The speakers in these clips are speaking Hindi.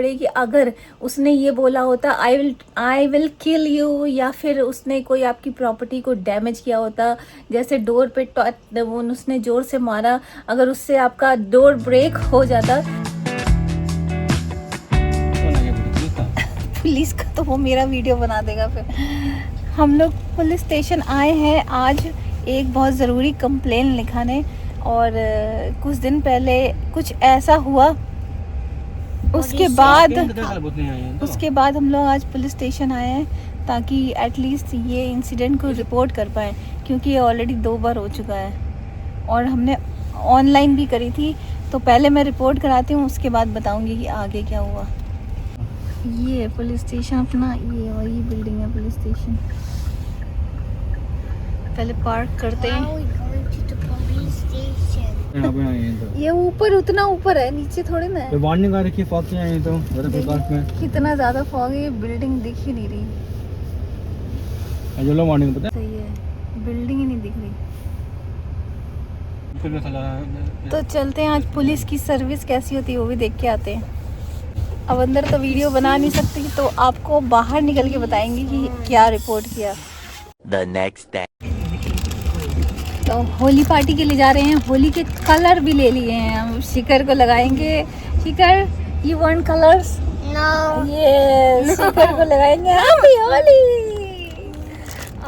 कि अगर उसने ये बोला होता आई विल किल यू, या फिर उसने कोई आपकी प्रॉपर्टी को डैमेज किया होता, जैसे डोर पे उसने जोर से मारा, अगर उससे आपका डोर ब्रेक हो जाता। पुलिस का तो वो मेरा वीडियो बना देगा फिर। हम लोग पुलिस स्टेशन आए हैं आज एक बहुत ज़रूरी कंप्लेन लिखाने, और कुछ दिन पहले कुछ ऐसा हुआ, उसके बाद हम लोग आज पुलिस स्टेशन आए हैं ताकि एटलीस्ट ये इंसिडेंट को रिपोर्ट कर पाएँ, क्योंकि ये ऑलरेडी 2 बार हो चुका है और हमने ऑनलाइन भी करी थी। तो पहले मैं रिपोर्ट कराती हूँ, उसके बाद बताऊँगी कि आगे क्या हुआ। ये पुलिस स्टेशन अपना, ये वही बिल्डिंग है पुलिस स्टेशन। पहले पार्क करते हैं। ये ऊपर, उतना ऊपर है, नीचे थोड़ी ना है। वार्निंग आ रखी है फॉग की आई तो पार्क में कितना ज्यादा फॉग है, ये बिल्डिंग दिख ही नहीं रही। येलो वार्निंग पता सही है, बिल्डिंग ही नहीं दिख रही। तो चलते हैं, आज पुलिस की सर्विस कैसी होती है वो भी देख के आते हैं। अब अंदर तो वीडियो बना नहीं सकती, तो आपको बाहर निकल के बताएंगे कि क्या रिपोर्ट किया। The next day. तो होली पार्टी के लिए जा रहे हैं, होली के कलर भी ले लिए हैं हम, शिखर को लगाएंगे। शिखर, यू वांट कलर्स? नो। ये शिखर को लगाएंगे, हैप्पी होली।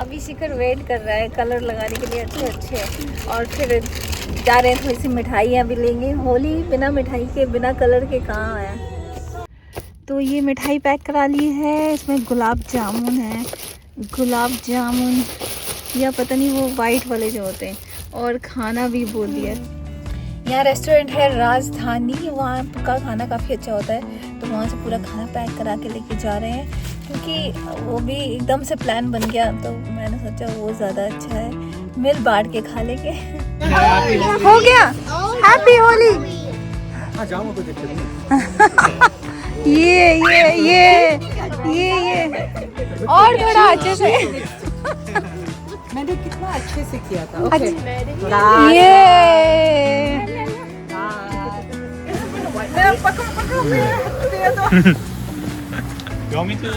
अभी शिखर वेट कर रहा है कलर लगाने के लिए अच्छे अच्छे, और फिर जा रहे हैं, थोड़ी सी मिठाइयाँ भी लेंगे। होली बिना मिठाई के, बिना कलर के कहाँ है। तो ये मिठाई पैक करा ली है, इसमें गुलाब जामुन है, गुलाब जामुन या पता नहीं वो वाइट वाले जो होते हैं, और खाना भी बोल दिया। यहाँ रेस्टोरेंट है राजधानी, वहाँ का खाना काफ़ी अच्छा होता है, तो वहाँ से पूरा खाना पैक करा के लेके जा रहे हैं, क्योंकि वो भी एकदम से प्लान बन गया, तो मैंने सोचा वो ज़्यादा अच्छा है, मिल बांट के खा लेंगे। हो गया, हैप्पी होली। ये और थोड़ा अच्छे से। मैंने कितना अच्छे से किया था। Okay. ये You want me to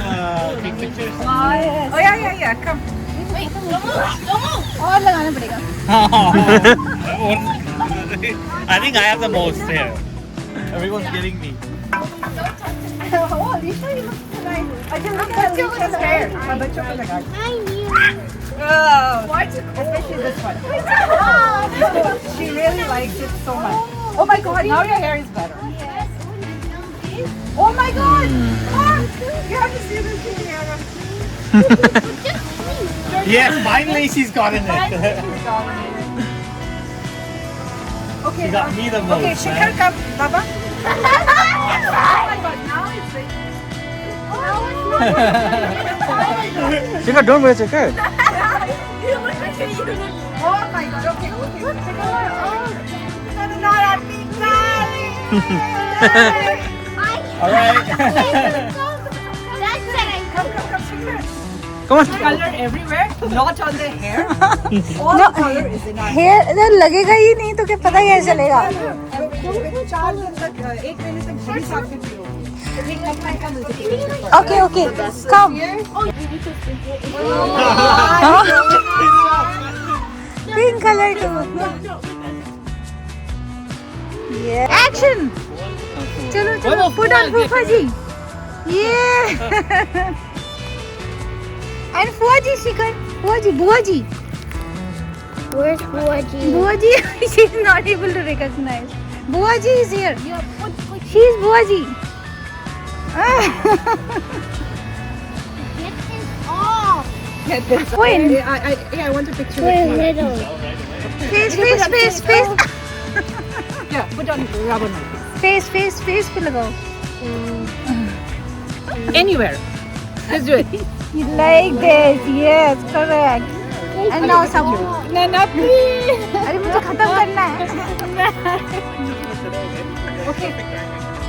take pictures? Oh yeah, come. और लगाना पड़ेगा। I think I have the most here. Everyone's getting me. Oh, Alicia, you look so nice. I can look at Alicia's hair. बच्चों को लगा। Oh, especially this one. She really likes it so much. Oh my God, now your hair is better. Oh my God! You have to see this camera. Yes, finally she's gotten it. Okay. She got me the most. Okay, Shikhar, come, Baba. Oh my God, now it's like. Chica, don't wear jacket. Oh my God, okay. No, I'm being sorry. All right. Come on. Color everywhere, not on the hair. All the color is in our hair. Hair लगेगा ही नहीं तो क्या पता कैसे चलेगा। 4 दिन तक, 1 महीने तक बड़ी साथ में पियो। ओके कम। पिंक कलर ये एक्शन। चलो पुट ऑन फूफा जी। ये एंड फुआ जी, शिखर, फुआ जी, बुआ जी। Where's Buaji? बुआ जी, she is not able to recognize. बुआ जी is here. She is बुआ जी। Get this off. Get this. When? I want a picture We're with you. little. face Yeah, put on rubber mat. face पे लगाओ। Anywhere. Let's do it. Like this, yes, correct. And now some. No, please. अरे मुझे खत्म करना है। Okay.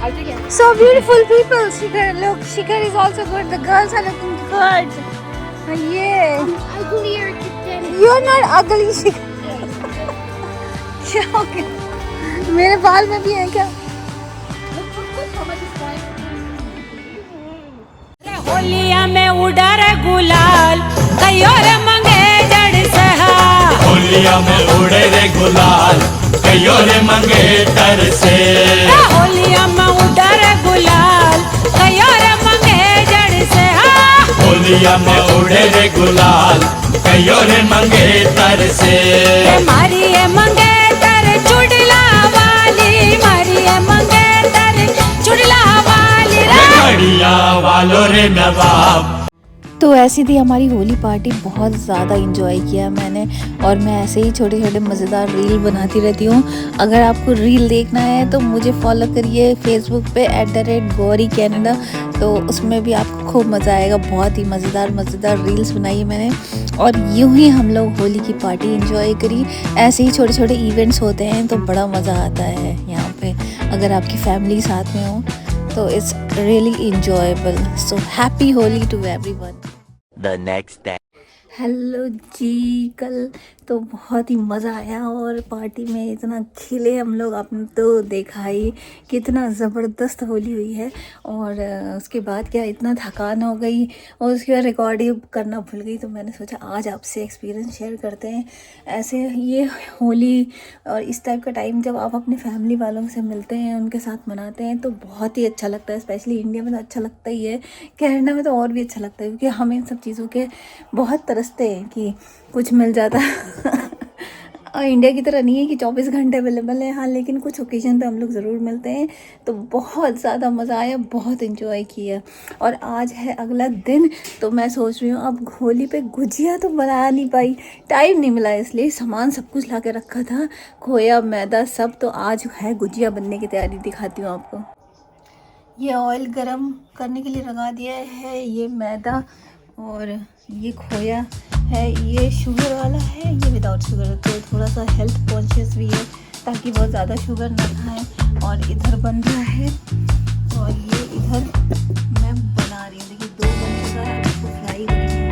I'll take it. So beautiful people. Shikhar, look, Shikhar is also good. The girls are looking good. Yeah. Uglier than. You're not ugly, Shikhar. क्या हो गया? मेरे बाल में भी है क्या? Look how much is fine. उड़ा रे गुलाल कयो रे मंगे जड़ सहा होलिया में उड़े रे गुलाल कयो रे मंगे तर से होलिया में उड़ा रे गुलाल कयो रे मंगे जड़ सहा होलिया में उड़े रे गुलाल कयो रे मंगे तर से मारी है मंगे तर चुड़ला वाली मारी है मंगे तर चुड़ला वाली घड़िया वालों रे नवाब। तो ऐसी थी हमारी होली पार्टी। बहुत ज़्यादा इंजॉय किया मैंने, और मैं ऐसे ही छोटे छोटे मज़ेदार रील बनाती रहती हूँ। अगर आपको रील देखना है तो मुझे फॉलो करिए फेसबुक पे @गौरी कैनेडा, तो उसमें भी आपको खूब मज़ा आएगा। बहुत ही मज़ेदार रील्स बनाई है मैंने, और यूँ ही हम लोग होली की पार्टी इंजॉय करी। ऐसे ही छोटे छोटे इवेंट्स होते हैं तो बड़ा मज़ा आता है यहाँ पर, अगर आपकी फैमिली साथ में हो तो it's really enjoyable. So happy Holi to everyone. The next day. Hello ji, कल तो बहुत ही मज़ा आया, और पार्टी में इतना खिले हम लोग। आपने तो देखा ही कितना ज़बरदस्त होली हुई है। और उसके बाद क्या इतना थकान हो गई, और उसके बाद रिकॉर्डिंग करना भूल गई, तो मैंने सोचा आज आपसे एक्सपीरियंस शेयर करते हैं। ऐसे ये होली और इस टाइप का टाइम जब आप अपने फैमिली वालों से मिलते हैं, उनके साथ मनाते हैं, तो बहुत ही अच्छा लगता है। स्पेशली इंडिया में तो अच्छा लगता ही है, कनाडा में तो और भी अच्छा लगता है, क्योंकि हम इन सब चीज़ों के बहुत तरसते हैं कि कुछ मिल जाता और इंडिया की तरह नहीं है कि 24 घंटे अवेलेबल है। हाँ, लेकिन कुछ ओकेजन पे हम लोग ज़रूर मिलते हैं। तो बहुत ज़्यादा मज़ा आया, बहुत इन्जॉय किया। और आज है अगला दिन, तो मैं सोच रही हूँ अब होली पे गुजिया तो बना नहीं पाई, टाइम नहीं मिला, इसलिए सामान सब कुछ ला के रखा था, खोया मैदा सब। तो आज है गुजिया बनने की तैयारी, दिखाती हूँ आपको। ये ऑयल गरम करने के लिए लगा दिया है, ये मैदा और ये खोया है, ये शुगर वाला है, ये विदाउट शुगर। तो थोड़ा सा हेल्थ कॉन्शियस भी है, ताकि बहुत ज़्यादा शुगर ना खाएं। और इधर बन रहा है, और ये इधर मैं बना रही हूँ। देखिए 2 बन चुका है, इसको फ्राई करेंगे।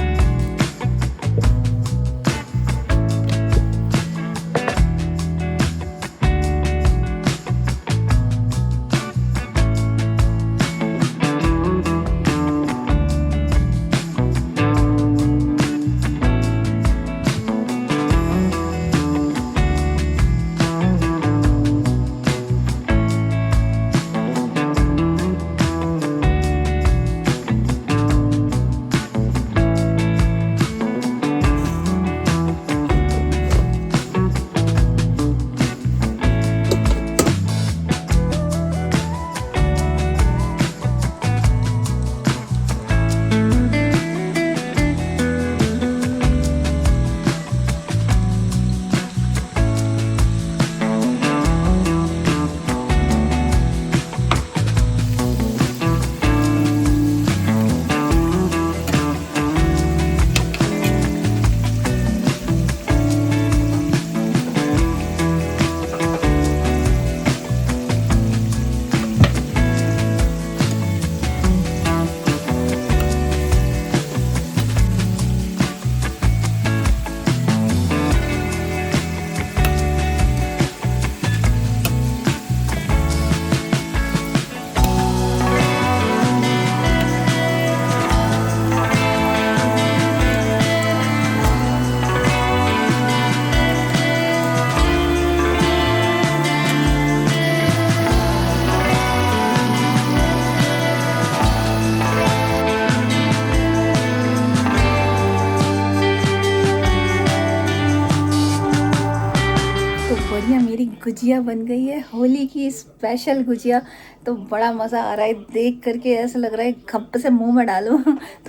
गुजिया बन गई है, होली की स्पेशल गुजिया। तो बड़ा मज़ा आ रहा है देख करके, ऐसा लग रहा है खप से मुंह में डालूं।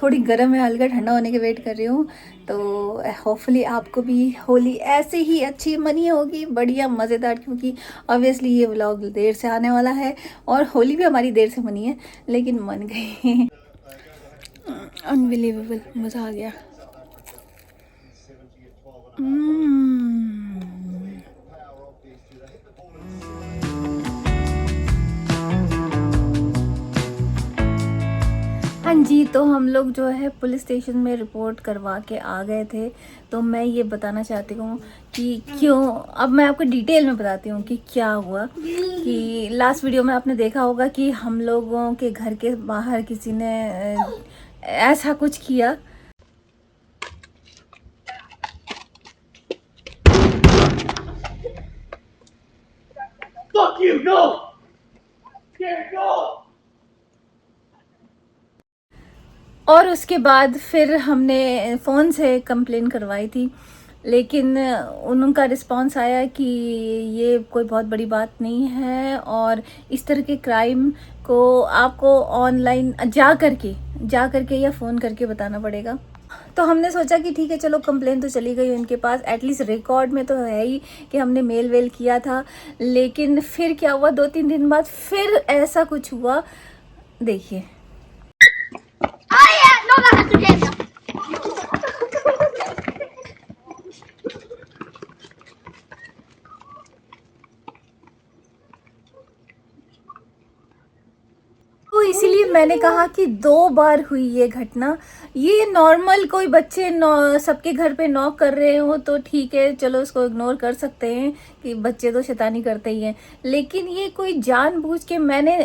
थोड़ी गर्म है, हल्का ठंडा होने के वेट कर रही हूँ। तो होपफुली आपको भी होली ऐसे ही अच्छी मनी होगी, बढ़िया मज़ेदार, क्योंकि ऑब्वियसली ये व्लॉग देर से आने वाला है, और होली भी हमारी देर से मनी है, लेकिन मन गई। अनबिलीवेबल, मज़ा आ गया। हाँ जी, तो हम लोग जो है पुलिस स्टेशन में रिपोर्ट करवा के आ गए थे। तो मैं ये बताना चाहती हूँ कि क्यों, अब मैं आपको डिटेल में बताती हूँ कि क्या हुआ। कि लास्ट वीडियो में आपने देखा होगा कि हम लोगों के घर के बाहर किसी ने ऐसा कुछ किया। और उसके बाद फिर हमने फ़ोन से कंप्लेन करवाई थी, लेकिन उनका रिस्पांस आया कि ये कोई बहुत बड़ी बात नहीं है और इस तरह के क्राइम को आपको ऑनलाइन जा करके या फ़ोन करके बताना पड़ेगा। तो हमने सोचा कि ठीक है, चलो कंप्लेन तो चली गई उनके पास, एटलीस्ट रिकॉर्ड में तो है ही कि हमने मेल वेल किया था। लेकिन फिर क्या हुआ, 2-3 दिन बाद फिर ऐसा कुछ हुआ। देखिए। Oh yeah, no, that's okay. तो इसीलिए मैंने कहा कि 2 बार हुई ये घटना। ये नॉर्मल कोई बच्चे सबके घर पे नॉक कर रहे हो तो ठीक है, चलो उसको इग्नोर कर सकते हैं कि बच्चे तो शैतानी करते ही हैं। लेकिन ये कोई जानबूझ के, मैंने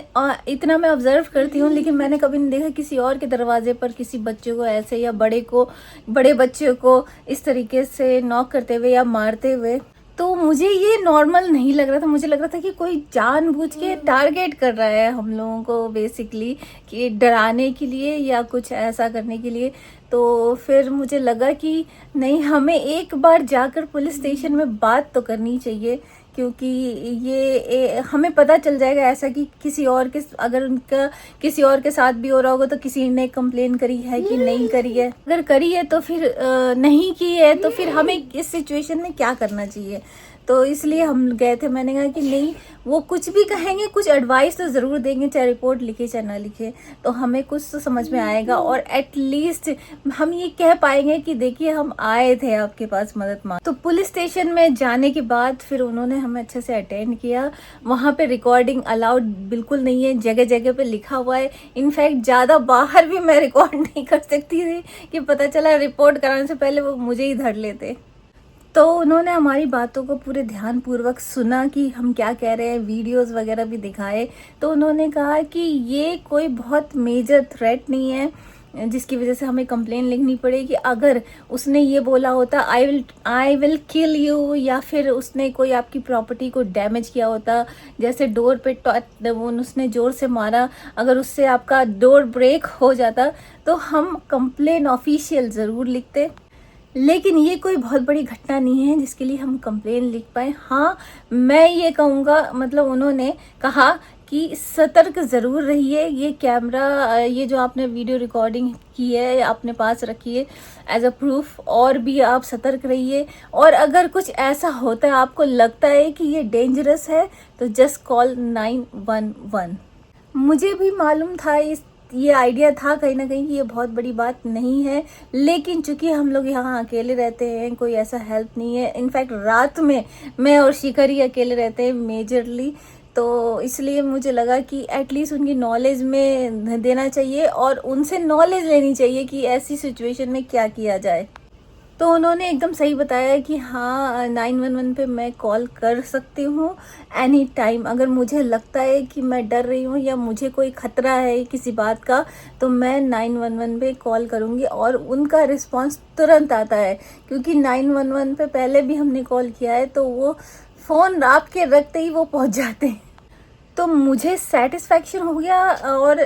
इतना मैं ऑब्जर्व करती हूँ, लेकिन मैंने कभी नहीं देखा किसी और के दरवाजे पर किसी बच्चे को ऐसे या बड़े बच्चे को इस तरीके से नॉक करते हुए या मारते हुए। तो मुझे ये नॉर्मल नहीं लग रहा था। मुझे लग रहा था कि कोई जानबूझ के टारगेट कर रहा है हम लोगों को, बेसिकली कि डराने के लिए या कुछ ऐसा करने के लिए। तो फिर मुझे लगा कि नहीं, हमें एक बार जाकर पुलिस स्टेशन में बात तो करनी चाहिए, क्योंकि ये हमें पता चल जाएगा ऐसा कि किसी और के, अगर उनका किसी और के साथ भी हो रहा होगा तो किसी ने कंप्लेन करी है कि नहीं करी है। अगर करी है तो फिर नहीं की है तो फिर हमें इस सिचुएशन में क्या करना चाहिए। तो इसलिए हम गए थे। मैंने कहा कि नहीं, वो कुछ भी कहेंगे, कुछ एडवाइस तो ज़रूर देंगे, चाहे रिपोर्ट लिखे चाहे ना लिखे, तो हमें कुछ तो समझ में आएगा और एटलीस्ट हम ये कह पाएंगे कि देखिए हम आए थे आपके पास मदद मांग। तो पुलिस स्टेशन में जाने के बाद फिर उन्होंने हमें अच्छे से अटेंड किया। वहाँ पे रिकॉर्डिंग अलाउड बिल्कुल नहीं है, जगह जगह पे लिखा हुआ है। इनफैक्ट ज़्यादा बाहर भी मैं रिकॉर्ड नहीं कर सकती थी कि पता चला रिपोर्ट कराने से पहले वो मुझे ही धर लेते। तो उन्होंने हमारी बातों को पूरे ध्यानपूर्वक सुना कि हम क्या कह रहे हैं, वीडियोस वगैरह भी दिखाए। तो उन्होंने कहा कि ये कोई बहुत मेजर थ्रेट नहीं है जिसकी वजह से हमें कंप्लेन लिखनी पड़ेगी। अगर उसने ये बोला होता आई विल किल यू, या फिर उसने कोई आपकी प्रॉपर्टी को डैमेज किया होता, जैसे डोर पे उसने ज़ोर से मारा, अगर उससे आपका डोर ब्रेक हो जाता तो हम कंप्लेन ऑफिशियल ज़रूर लिखते। लेकिन ये कोई बहुत बड़ी घटना नहीं है जिसके लिए हम कंप्लेन लिख पाए। हाँ, मैं ये कहूँगा, मतलब उन्होंने कहा कि सतर्क ज़रूर रहिए। ये कैमरा, ये जो आपने वीडियो रिकॉर्डिंग की है अपने पास रखिए एज अ प्रूफ, और भी आप सतर्क रहिए। और अगर कुछ ऐसा होता है, आपको लगता है कि ये डेंजरस है, तो जस्ट कॉल 911। मुझे भी मालूम था, ये आइडिया था कहीं ना कहीं कि ये बहुत बड़ी बात नहीं है, लेकिन चूंकि हम लोग यहाँ अकेले रहते हैं, कोई ऐसा हेल्प नहीं है। इनफैक्ट रात में मैं और शिखर ही अकेले रहते हैं मेजरली, तो इसलिए मुझे लगा कि एटलीस्ट उनकी नॉलेज में देना चाहिए और उनसे नॉलेज लेनी चाहिए कि ऐसी सिचुएशन में क्या किया जाए। तो उन्होंने एकदम सही बताया कि हाँ, 911 पे मैं कॉल कर सकती हूँ एनी टाइम। अगर मुझे लगता है कि मैं डर रही हूँ या मुझे कोई ख़तरा है किसी बात का, तो मैं 911 पे कॉल करूँगी और उनका रिस्पांस तुरंत आता है। क्योंकि 911 पे पहले भी हमने कॉल किया है, तो वो फ़ोन आपके रखते ही वो पहुँच जाते हैं। तो मुझे सेटिस्फैक्शन हो गया और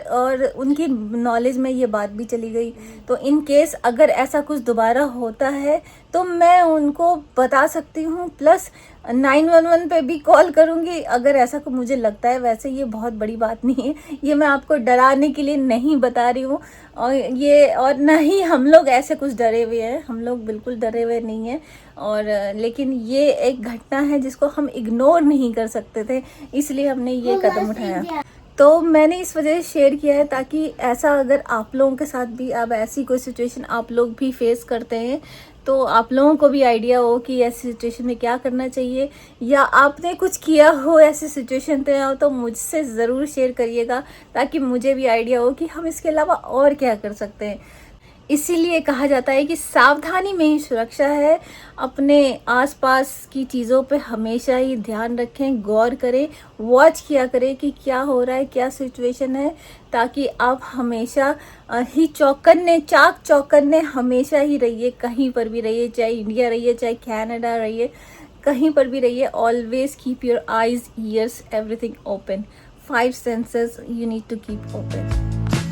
उनकी नॉलेज में ये बात भी चली गई। तो इन केस अगर ऐसा कुछ दोबारा होता है तो मैं उनको बता सकती हूँ, प्लस 911 पे भी कॉल करूँगी अगर ऐसा को मुझे लगता है। वैसे ये बहुत बड़ी बात नहीं है, ये मैं आपको डराने के लिए नहीं बता रही हूँ, और ना ही हम लोग ऐसे कुछ डरे हुए हैं, हम लोग बिल्कुल डरे हुए नहीं हैं। और लेकिन ये एक घटना है जिसको हम इग्नोर नहीं कर सकते थे, इसलिए हमने ये कदम उठाया। तो मैंने इस वजह से शेयर किया है ताकि ऐसा अगर आप लोगों के साथ भी अब ऐसी कोई सिचुएशन आप लोग भी फेस करते हैं तो आप लोगों को भी आइडिया हो कि ऐसी सिचुएशन में क्या करना चाहिए, या आपने कुछ किया हो ऐसी सिचुएशन पे तो मुझसे ज़रूर शेयर करिएगा ताकि मुझे भी आइडिया हो कि हम इसके अलावा और क्या कर सकते हैं। इसीलिए कहा जाता है कि सावधानी में ही सुरक्षा है। अपने आसपास की चीज़ों पे हमेशा ही ध्यान रखें, गौर करें, वॉच किया करें कि क्या हो रहा है, क्या सिचुएशन है, ताकि आप हमेशा ही चाक चौकन्ने हमेशा ही रहिए। कहीं पर भी रहिए, चाहे इंडिया रहिए, चाहे कनाडा रहिए, कहीं पर भी रहिए। Always keep your eyes, years, everything open. 5 senses you need to keep open.